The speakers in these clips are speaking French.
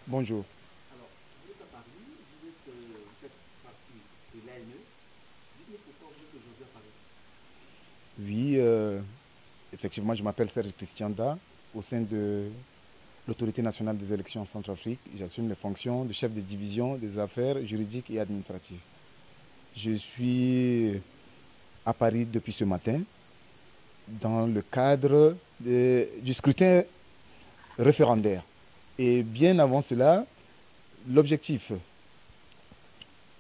Bonjour. Alors, vous êtes à Paris, vous faites partie de l'ANE. Dites-nous pourquoi vous êtes aujourd'hui à Paris. Oui, effectivement, je m'appelle Serge Christian Da, au sein de l'Autorité nationale des élections en Centrafrique. J'assume les fonctions de chef de division des affaires juridiques et administratives. Je suis à Paris depuis ce matin dans le cadre du scrutin référendaire. Et bien avant cela, l'objectif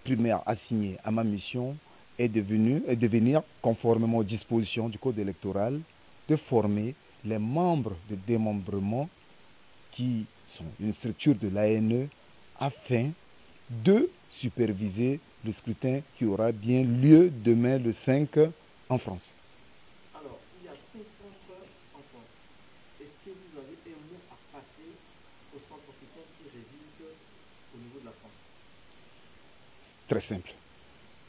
primaire assigné à ma mission est de venir, conformément aux dispositions du Code électoral, de former les membres de démembrement qui sont une structure de l'ANE afin de superviser le scrutin qui aura bien lieu demain le 5 en France. Alors, il y a 5 centres en France. Est-ce que vous avez un mot à passer aux centres africains qui résident au niveau de la France? Très simple.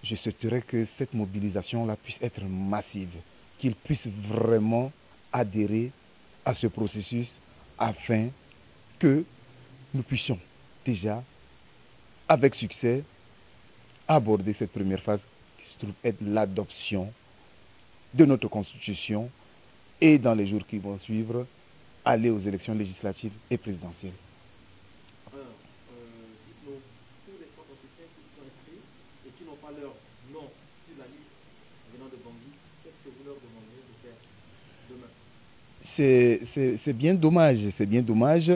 Je souhaiterais que cette mobilisation-là puisse être massive, qu'ils puissent vraiment adhérer à ce processus afin que nous puissions déjà, avec succès, aborder cette première phase qui se trouve être l'adoption de notre Constitution et dans les jours qui vont suivre, aller aux élections législatives et présidentielles. Dites-nous, tous les centres africains qui sont inscrits et qui n'ont pas leur nom sur la liste venant de Bangui, qu'est-ce que vous leur demandez de faire demain? C'est bien dommage,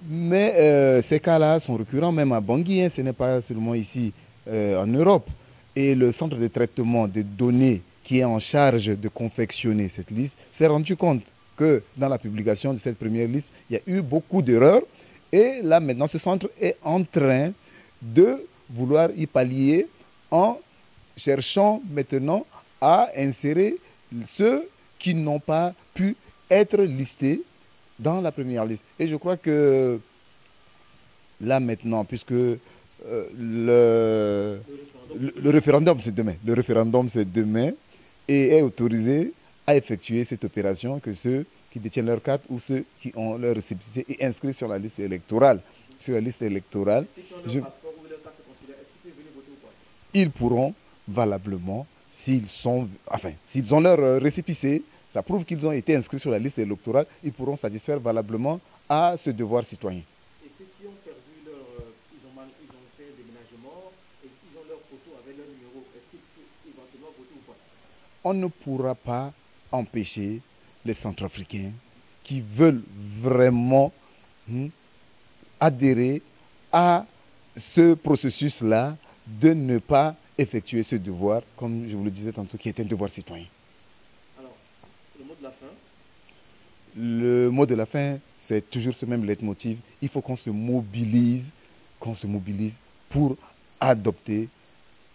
mais ces cas-là sont récurrents même à Bangui, hein, ce n'est pas seulement ici en Europe. Et le centre de traitement des données qui est en charge de confectionner cette liste s'est rendu compte que dans la publication de cette première liste, il y a eu beaucoup d'erreurs. Et là maintenant, ce centre est en train de vouloir y pallier en cherchant maintenant à insérer ceux qui n'ont pas pu être listés dans la première liste. Et je crois que là maintenant, puisque le référendum c'est demain, et est autorisé à effectuer cette opération que ceux qui détiennent leur carte ou ceux qui ont leur récépissé et inscrits sur la liste électorale. Sur la liste électorale, ceux qui ont leur passeport ou leur carte consulaire, est-ce qu'ils peuvent venir voter ou pas? ils pourront valablement, s'ils ont leur récépissé, ça prouve qu'ils ont été inscrits sur la liste électorale, ils pourront satisfaire valablement à ce devoir citoyen. Et ceux qui ont perdu ils ont fait un déménagement, et ils ont leur photo avec leur numéro, est-ce qu'ils peuvent éventuellement voter ou pas? On ne pourra pas empêcher les Centrafricains qui veulent vraiment adhérer à ce processus-là de ne pas effectuer ce devoir, comme je vous le disais tantôt, qui est un devoir citoyen. Alors, le mot de la fin? Le mot de la fin, c'est toujours ce même leitmotiv. Il faut qu'on se mobilise pour adopter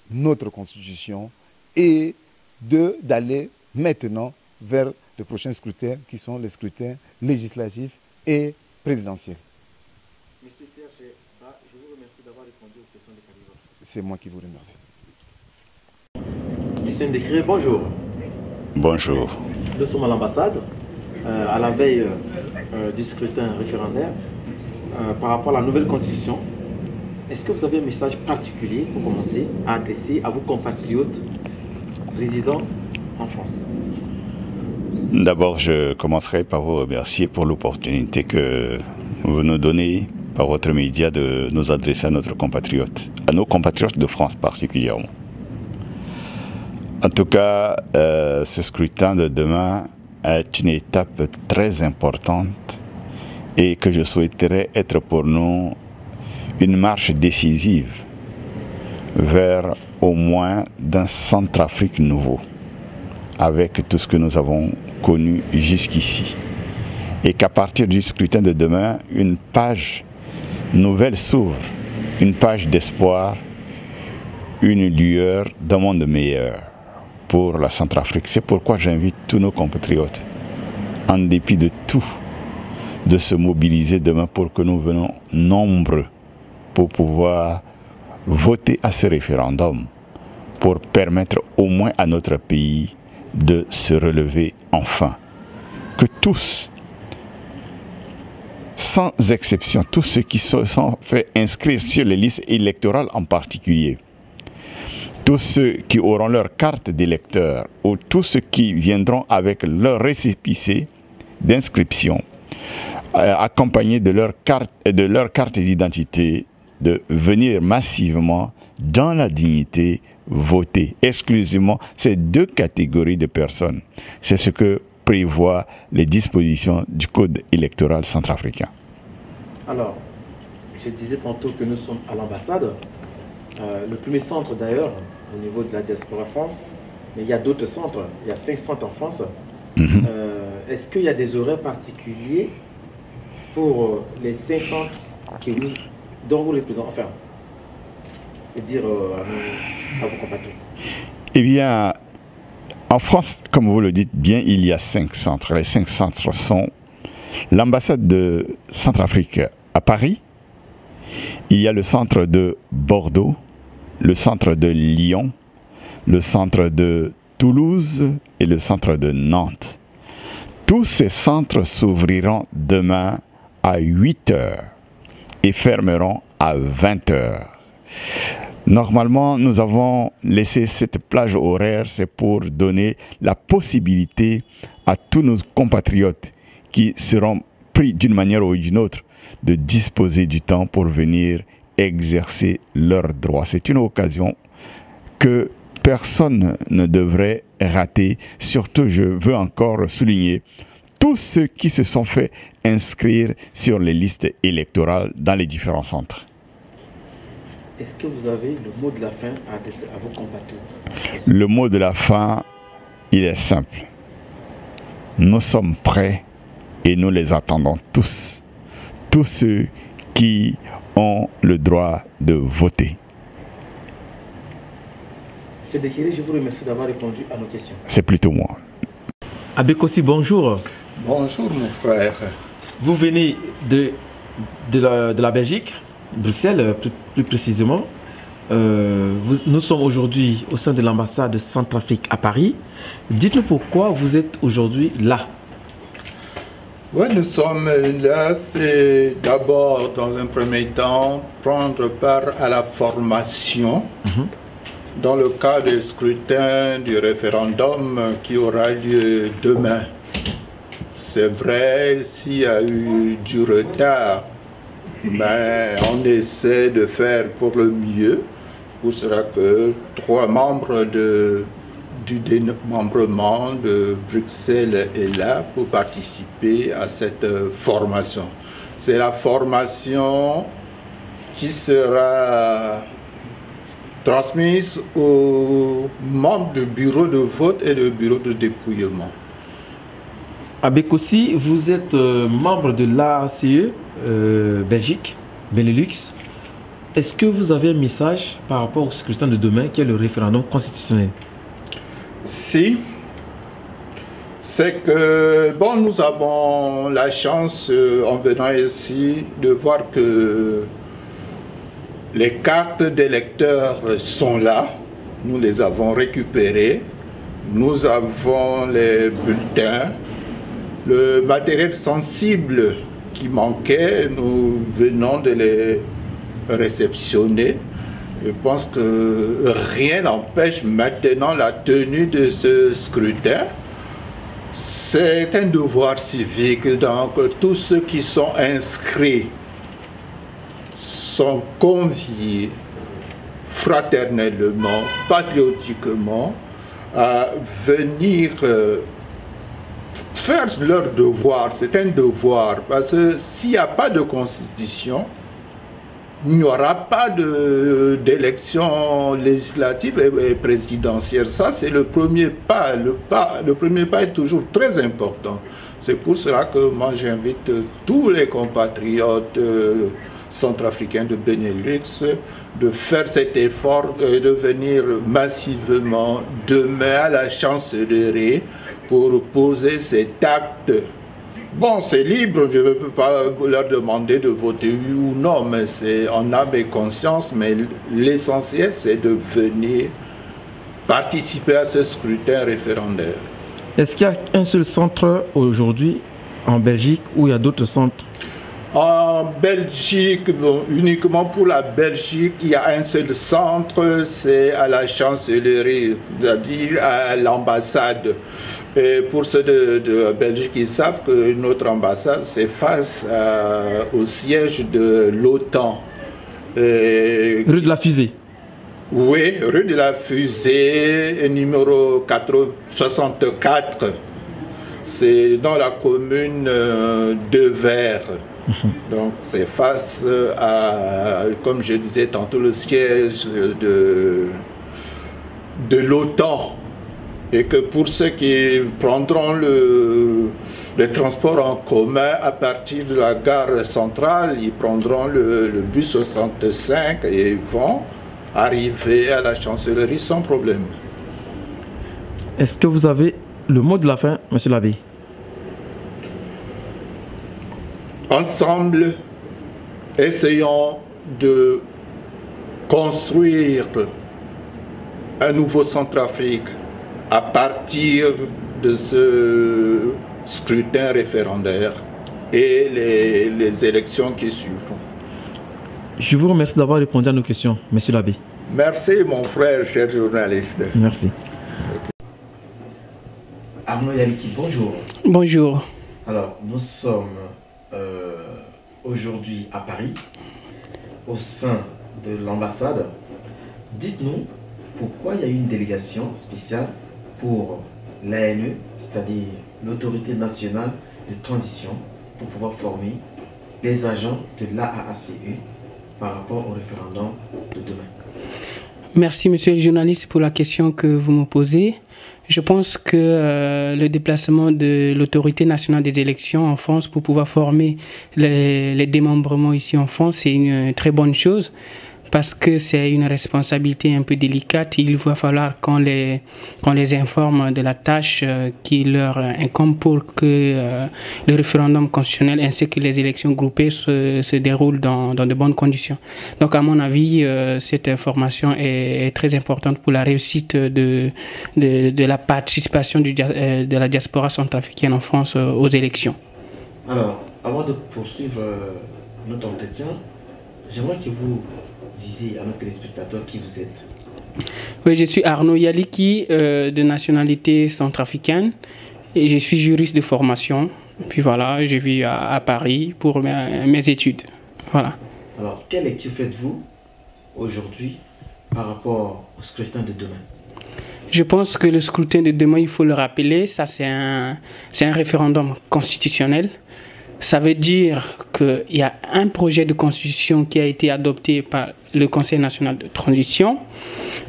notre Constitution et d'aller maintenant vers les prochains scrutins qui sont les scrutins législatifs et présidentiels. Monsieur Serge Ba, je vous remercie d'avoir répondu aux questions de Calibre. C'est moi qui vous remercie. Monsieur Ndekiré, bonjour. Bonjour. Nous sommes à l'ambassade, à la veille du scrutin référendaire. Par rapport à la nouvelle constitution, est-ce que vous avez un message particulier pour commencer à adresser à vos compatriotes résidant en France? D'abord, je commencerai par vous remercier pour l'opportunité que vous nous donnez par votre média de nous adresser à nos compatriotes de France particulièrement. En tout cas, ce scrutin de demain est une étape très importante et que je souhaiterais être pour nous une marche décisive vers au moins d'un Centrafrique nouveau, avec tout ce que nous avons connu jusqu'ici. Et qu'à partir du scrutin de demain, une page nouvelle s'ouvre, une page d'espoir, une lueur d'un monde meilleur pour la Centrafrique. C'est pourquoi j'invite tous nos compatriotes, en dépit de tout, de se mobiliser demain pour que nous venons nombreux pour pouvoir voter à ce référendum, pour permettre au moins à notre pays de se relever enfin. Que tous sans exception, tous ceux qui se sont fait inscrire sur les listes électorales en particulier, tous ceux qui auront leur carte d'électeur ou tous ceux qui viendront avec leur récépissé d'inscription, accompagnés de leur carte d'identité, de venir massivement dans la dignité voter exclusivement ces deux catégories de personnes. C'est ce que prévoient les dispositions du Code électoral centrafricain. Alors, je disais tantôt que nous sommes à l'ambassade, le premier centre d'ailleurs au niveau de la diaspora France, mais il y a d'autres centres, il y a 5 centres en France. Est-ce qu'il y a des horaires particuliers pour les 5 centres dont vous représentez, enfin, et dire à vos compatriotes? Eh bien, en France, comme vous le dites bien, il y a 5 centres. Les 5 centres sont l'ambassade de Centrafrique à Paris, il y a le centre de Bordeaux, le centre de Lyon, le centre de Toulouse et le centre de Nantes. Tous ces centres s'ouvriront demain à 8 h et fermeront à 20 h. Normalement, nous avons laissé cette plage horaire, c'est pour donner la possibilité à tous nos compatriotes qui seront pris d'une manière ou d'une autre de disposer du temps pour venir exercer leurs droits. C'est une occasion que personne ne devrait rater. Surtout, je veux encore souligner tous ceux qui se sont fait inscrire sur les listes électorales dans les différents centres. Est-ce que vous avez le mot de la fin à adresser à vos compatriotes? Le mot de la fin, il est simple. Nous sommes prêts et nous les attendons tous. Tous ceux qui ont le droit de voter. Monsieur Dekere, je vous remercie d'avoir répondu à nos questions. C'est plutôt moi. Abbé Kossi, bonjour. Bonjour mon frère. Vous venez de la Belgique, Bruxelles plus précisément. Nous sommes aujourd'hui au sein de l'ambassade de Centrafrique à Paris. Dites-nous pourquoi vous êtes aujourd'hui là. Oui, nous sommes là, c'est d'abord dans un premier temps prendre part à la formation dans le cadre du scrutin du référendum qui aura lieu demain. C'est vrai, s'il y a eu du retard, mais on essaie de faire pour le mieux. Pour cela que 3 membres du démembrement de Bruxelles est là pour participer à cette formation. C'est la formation qui sera transmise aux membres du bureau de vote et du bureau de dépouillement. Abbé Kossi, vous êtes membre de l'ACE Belgique, Benelux. Est-ce que vous avez un message par rapport au scrutin de demain qui est le référendum constitutionnel? Si, c'est que bon, nous avons la chance en venant ici de voir que les cartes d'électeurs sont là, nous les avons récupérées, nous avons les bulletins, le matériel sensible qui manquait, nous venons de les réceptionner. Je pense que rien n'empêche maintenant la tenue de ce scrutin. C'est un devoir civique, donc tous ceux qui sont inscrits sont conviés fraternellement, patriotiquement à venir faire leur devoir. C'est un devoir, parce que s'il n'y a pas de constitution, il n'y aura pas d'élection législative et présidentielle. Ça, c'est le premier pas. Le premier pas est toujours très important. C'est pour cela que moi, j'invite tous les compatriotes centrafricains de Benelux de faire cet effort de venir massivement demain à la chancellerie pour poser cet acte. Bon, c'est libre, je ne peux pas leur demander de voter oui ou non, mais c'est en âme et conscience, mais l'essentiel, c'est de venir participer à ce scrutin référendaire. Est-ce qu'il y a un seul centre aujourd'hui en Belgique ou il y a d'autres centres? En Belgique, bon, uniquement pour la Belgique, il y a un seul centre, c'est à la chancellerie, c'est-à-dire à l'ambassade. Et pour ceux de Belgique, ils savent que notre ambassade, c'est face au siège de l'OTAN. Rue de la Fusée. Oui, rue de la Fusée, numéro 64. C'est dans la commune de Vers. Donc c'est face à, comme je disais tantôt, le siège de l'OTAN. Et que pour ceux qui prendront le transport en commun à partir de la gare centrale, ils prendront le bus 65 et vont arriver à la chancellerie sans problème. Est-ce que vous avez le mot de la fin, monsieur l'abbé? Ensemble, essayons de construire un nouveau Centrafrique à partir de ce scrutin référendaire et les élections qui suivront. Je vous remercie d'avoir répondu à nos questions, monsieur l'abbé. Merci, mon frère, cher journaliste. Merci. Arnaud Yaliki, bonjour. Bonjour. Alors, nous sommes aujourd'hui à Paris, au sein de l'ambassade. Dites-nous pourquoi il y a eu une délégation spéciale pour l'ANE, c'est-à-dire l'autorité nationale de transition, pour pouvoir former les agents de l'AACE par rapport au référendum de demain. Merci, monsieur le journaliste, pour la question que vous me posez. Je pense que le déplacement de l'autorité nationale des élections en France pour pouvoir former les démembrements ici en France, c'est une très bonne chose. Parce que c'est une responsabilité un peu délicate. Il va falloir qu'on les informe de la tâche qui leur incombe pour que le référendum constitutionnel ainsi que les élections groupées se déroulent dans de bonnes conditions. Donc à mon avis, cette information est très importante pour la réussite de la participation de la diaspora centrafricaine en France aux élections. Alors, avant de poursuivre notre entretien, j'aimerais que vous disiez à nos téléspectateurs qui vous êtes. Oui, je suis Arnaud Yaliki, de nationalité centrafricaine, et je suis juriste de formation. Puis voilà, je vis à Paris pour mes études. Voilà. Alors, quelle lecture faites-vous aujourd'hui par rapport au scrutin de demain? Je pense que le scrutin de demain, il faut le rappeler, ça c'est un référendum constitutionnel. Ça veut dire qu'il y a un projet de constitution qui a été adopté par le Conseil national de transition.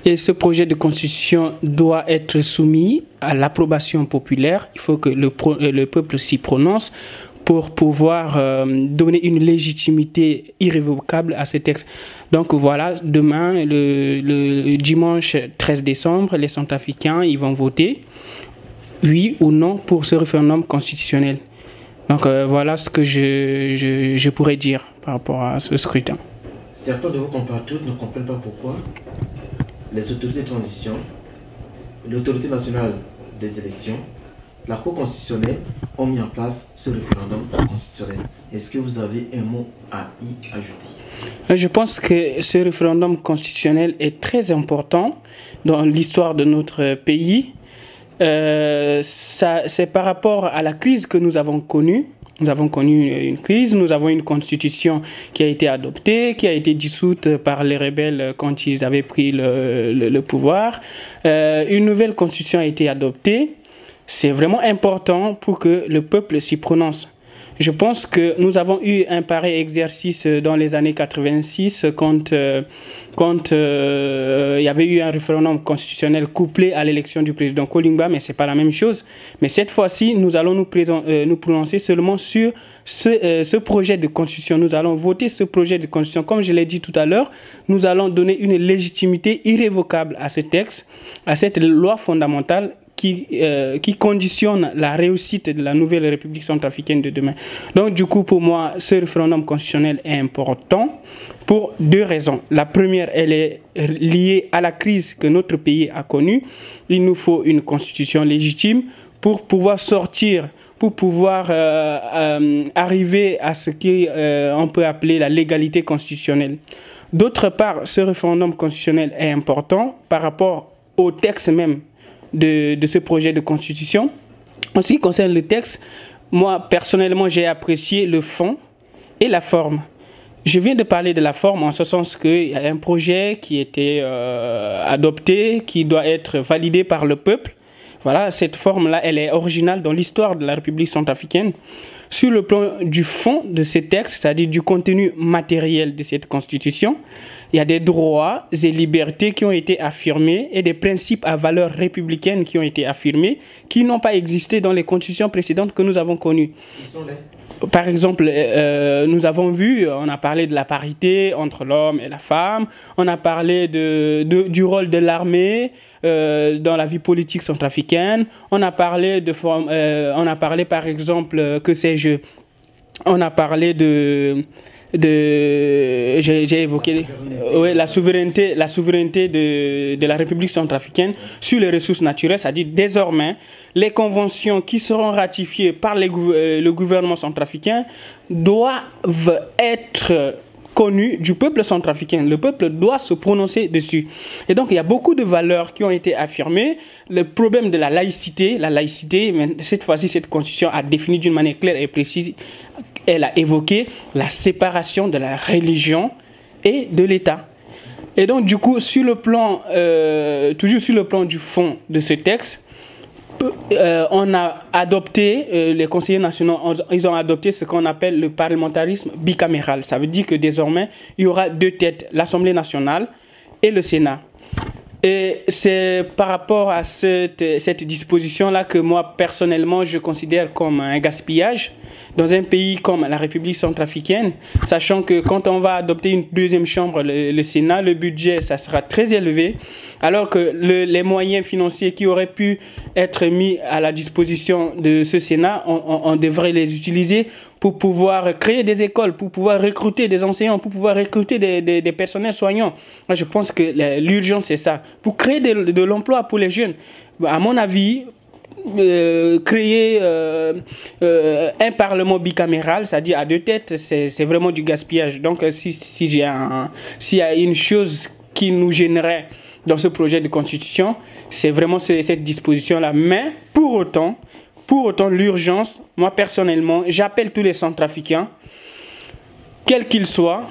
Et ce projet de constitution doit être soumis à l'approbation populaire. Il faut que le peuple s'y prononce pour pouvoir donner une légitimité irrévocable à ce texte. Donc voilà, demain, le dimanche 13 décembre, les Centrafricains ils vont voter, oui ou non, pour ce référendum constitutionnel. Donc voilà ce que je pourrais dire par rapport à ce scrutin. Certains de vos compatriotes ne comprennent pas pourquoi les autorités de transition, l'autorité nationale des élections, la Cour constitutionnelle ont mis en place ce référendum constitutionnel. Est-ce que vous avez un mot à y ajouter? Je pense que ce référendum constitutionnel est très important dans l'histoire de notre pays. C'est par rapport à la crise que nous avons connue. Nous avons connu une crise, nous avons une constitution qui a été adoptée, qui a été dissoute par les rebelles quand ils avaient pris le pouvoir. Une nouvelle constitution a été adoptée. C'est vraiment important pour que le peuple s'y prononce. Je pense que nous avons eu un pareil exercice dans les années 86 quand il y avait eu un référendum constitutionnel couplé à l'élection du président Kolingba, mais ce n'est pas la même chose. Mais cette fois-ci, nous allons nous prononcer seulement sur ce projet de constitution. Nous allons voter ce projet de constitution. Comme je l'ai dit tout à l'heure, nous allons donner une légitimité irrévocable à ce texte, à cette loi fondamentale qui conditionne la réussite de la nouvelle République centrafricaine de demain. Donc du coup, pour moi, ce référendum constitutionnel est important pour deux raisons. La première, elle est liée à la crise que notre pays a connue. Il nous faut une constitution légitime pour pouvoir sortir, pour pouvoir arriver à ce qu'on peut appeler la légalité constitutionnelle. D'autre part, ce référendum constitutionnel est important par rapport au texte même de ce projet de constitution. En ce qui concerne le texte, moi, personnellement, j'ai apprécié le fond et la forme. Je viens de parler de la forme en ce sens qu'il y a un projet qui a été adopté, qui doit être validé par le peuple. Voilà, cette forme-là, elle est originale dans l'histoire de la République centrafricaine. Sur le plan du fond de ces textes, c'est-à-dire du contenu matériel de cette constitution, il y a des droits et libertés qui ont été affirmés et des principes à valeur républicaine qui ont été affirmés, qui n'ont pas existé dans les constitutions précédentes que nous avons connues. Ils sont là. Par exemple, nous avons vu, on a parlé de la parité entre l'homme et la femme, on a parlé du rôle de l'armée dans la vie politique centrafricaine, on a parlé par exemple, que sais-je, on a parlé j'ai évoqué la souveraineté de la République centrafricaine sur les ressources naturelles, c'est-à-dire désormais les conventions qui seront ratifiées par le gouvernement centrafricain doivent être connues du peuple centrafricain. Le peuple doit se prononcer dessus. Et donc il y a beaucoup de valeurs qui ont été affirmées. Le problème de la laïcité, mais cette fois-ci cette constitution a défini d'une manière claire et précise. Elle a évoqué la séparation de la religion et de l'État. Et donc, du coup, sur le plan, toujours sur le plan du fond de ce texte, on a adopté, les conseillers nationaux, ils ont adopté ce qu'on appelle le parlementarisme bicaméral. Ça veut dire que désormais, il y aura deux têtes, l'Assemblée nationale et le Sénat. Et c'est par rapport à cette disposition-là que moi, personnellement, je considère comme un gaspillage dans un pays comme la République centrafricaine, sachant que quand on va adopter une deuxième chambre, le Sénat, le budget, ça sera très élevé, alors que les moyens financiers qui auraient pu être mis à la disposition de ce Sénat, on devrait les utiliser pour pouvoir créer des écoles, pour pouvoir recruter des enseignants, pour pouvoir recruter des personnels soignants. Moi, je pense que l'urgence, c'est ça. Pour créer de l'emploi pour les jeunes. À mon avis, créer un parlement bicaméral, c'est-à-dire à deux têtes, c'est vraiment du gaspillage. Donc, s'il y a une chose qui nous gênerait dans ce projet de constitution, c'est vraiment cette disposition-là. Mais pour autant, l'urgence, moi personnellement, j'appelle tous les Centrafricains, quels qu'ils soient,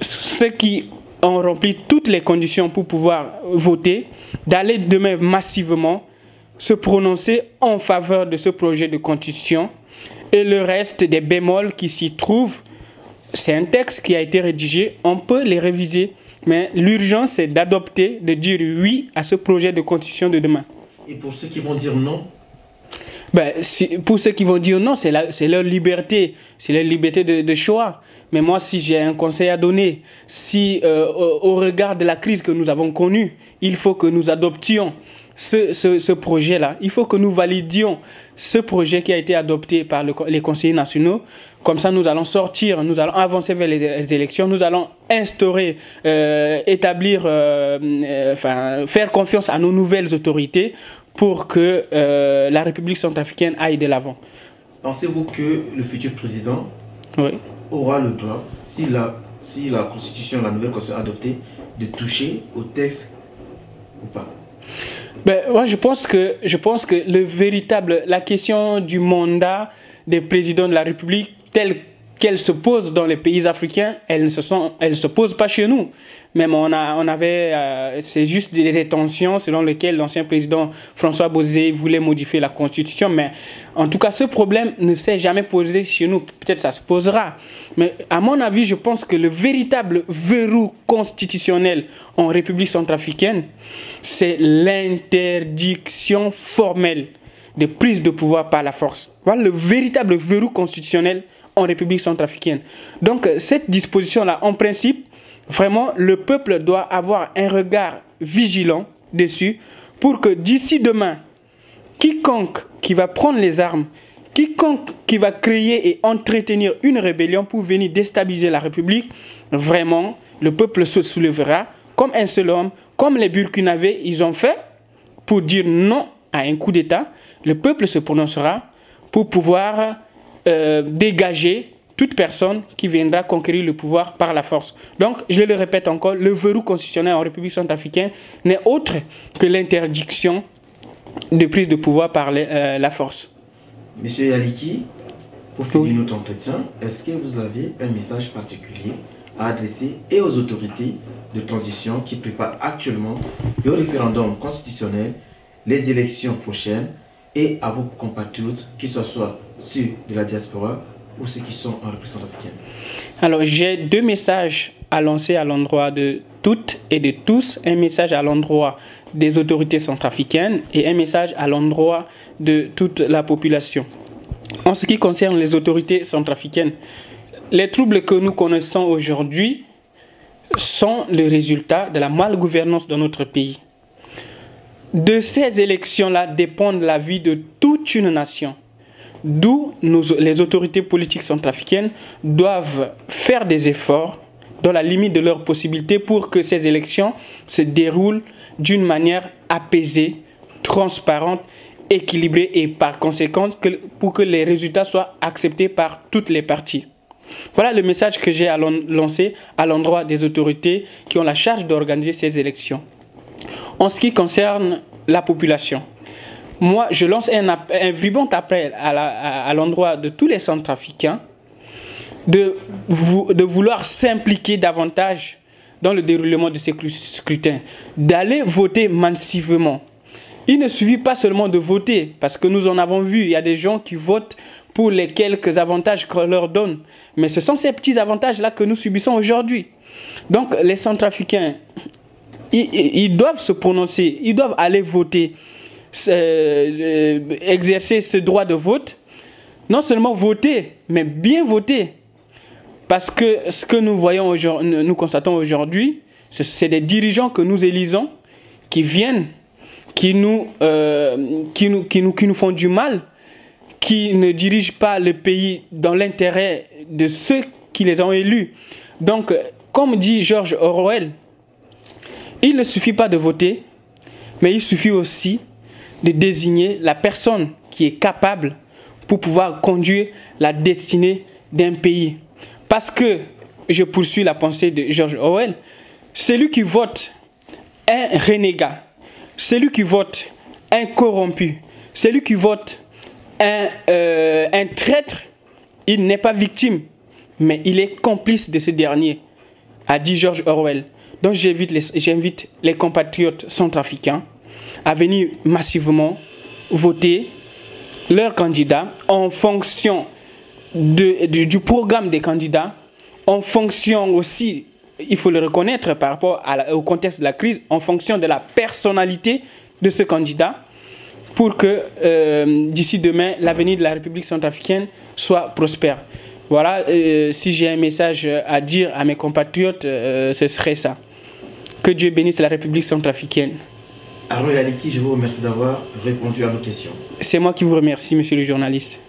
ceux qui ont rempli toutes les conditions pour pouvoir voter, d'aller demain massivement se prononcer en faveur de ce projet de constitution. Et le reste des bémols qui s'y trouvent, c'est un texte qui a été rédigé, on peut les réviser. Mais l'urgence, c'est d'adopter, de dire oui à ce projet de constitution de demain. Et pour ceux qui vont dire non? Pour ceux qui vont dire non, c'est leur liberté. C'est leur liberté de choix. Mais moi, si j'ai un conseil à donner, si au regard de la crise que nous avons connue, il faut que nous adoptions ce projet-là. Il faut que nous validions ce projet qui a été adopté par les conseillers nationaux. Comme ça, nous allons sortir, nous allons avancer vers les élections, nous allons instaurer, établir, faire confiance à nos nouvelles autorités pour que la République centrafricaine aille de l'avant. Pensez-vous que le futur président aura le droit, si la constitution, la nouvelle constitution adoptée, de toucher au texte ou pas? Moi, je pense que la question du mandat des présidents de la République telle qu'elle se pose dans les pays africains, elle ne se pose pas chez nous. Même c'est juste des intentions selon lesquelles l'ancien président François Bozé voulait modifier la Constitution. Mais en tout cas, ce problème ne s'est jamais posé chez nous. Peut-être ça se posera. Mais à mon avis, je pense que le véritable verrou constitutionnel en République centrafricaine, c'est l'interdiction formelle de prise de pouvoir par la force. Voilà le véritable verrou constitutionnel en République centrafricaine. Donc, cette disposition-là, en principe, vraiment, le peuple doit avoir un regard vigilant dessus pour que d'ici demain, quiconque qui va prendre les armes, quiconque qui va créer et entretenir une rébellion pour venir déstabiliser la République, vraiment, le peuple se soulèvera comme un seul homme, comme les Burkinabés, ils ont fait pour dire non à un coup d'État. Le peuple se prononcera pour pouvoir dégager toute personne qui viendra conquérir le pouvoir par la force. Donc, je le répète encore, le verrou constitutionnel en République centrafricaine n'est autre que l'interdiction de prise de pouvoir par la force. Monsieur Yaliki, pour finir notre entretien, est-ce que vous avez un message particulier à adresser et aux autorités de transition qui préparent actuellement le référendum constitutionnel, les élections prochaines, et à vos compatriotes, qui soient ceux de la diaspora ou ceux qui sont en République centrafricaine? Alors, j'ai deux messages à lancer à l'endroit de toutes et de tous. Un message à l'endroit des autorités centrafricaines et un message à l'endroit de toute la population. En ce qui concerne les autorités centrafricaines, les troubles que nous connaissons aujourd'hui sont le résultat de la malgouvernance dans notre pays. De ces élections-là dépendent la vie de toute une nation. D'où les autorités politiques centrafricaines doivent faire des efforts dans la limite de leurs possibilités pour que ces élections se déroulent d'une manière apaisée, transparente, équilibrée et par conséquent pour que les résultats soient acceptés par toutes les parties. Voilà le message que j'ai à lancer à l'endroit des autorités qui ont la charge d'organiser ces élections. En ce qui concerne la population, moi je lance un vibrant appel à l'endroit de tous les Centrafricains de vouloir s'impliquer davantage dans le déroulement de ces scrutins, d'aller voter massivement. Il ne suffit pas seulement de voter, parce que nous en avons vu, il y a des gens qui votent pour les quelques avantages qu'on leur donne. Mais ce sont ces petits avantages-là que nous subissons aujourd'hui. Donc les Centrafricains, ils doivent se prononcer, ils doivent aller voter, exercer ce droit de vote. Non seulement voter, mais bien voter. Parce que ce que nous voyons aujourd'hui, nous constatons aujourd'hui, c'est des dirigeants que nous élisons qui viennent, qui nous font du mal, qui ne dirigent pas le pays dans l'intérêt de ceux qui les ont élus. Donc, comme dit George Orwell, il ne suffit pas de voter, mais il suffit aussi de désigner la personne qui est capable pour pouvoir conduire la destinée d'un pays. Parce que, je poursuis la pensée de George Orwell, celui qui vote un renégat, celui qui vote un corrompu, celui qui vote un traître, il n'est pas victime, mais il est complice de ce dernier, a dit George Orwell. Donc j'invite les compatriotes centrafricains à venir massivement voter leurs candidats en fonction du programme des candidats, en fonction aussi, il faut le reconnaître par rapport au contexte de la crise, en fonction de la personnalité de ce candidat, pour que d'ici demain, l'avenir de la République centrafricaine soit prospère. Voilà, si j'ai un message à dire à mes compatriotes, ce serait ça. Que Dieu bénisse la République centrafricaine. Arnaud Yaliki, je vous remercie d'avoir répondu à nos questions. C'est moi qui vous remercie, monsieur le journaliste.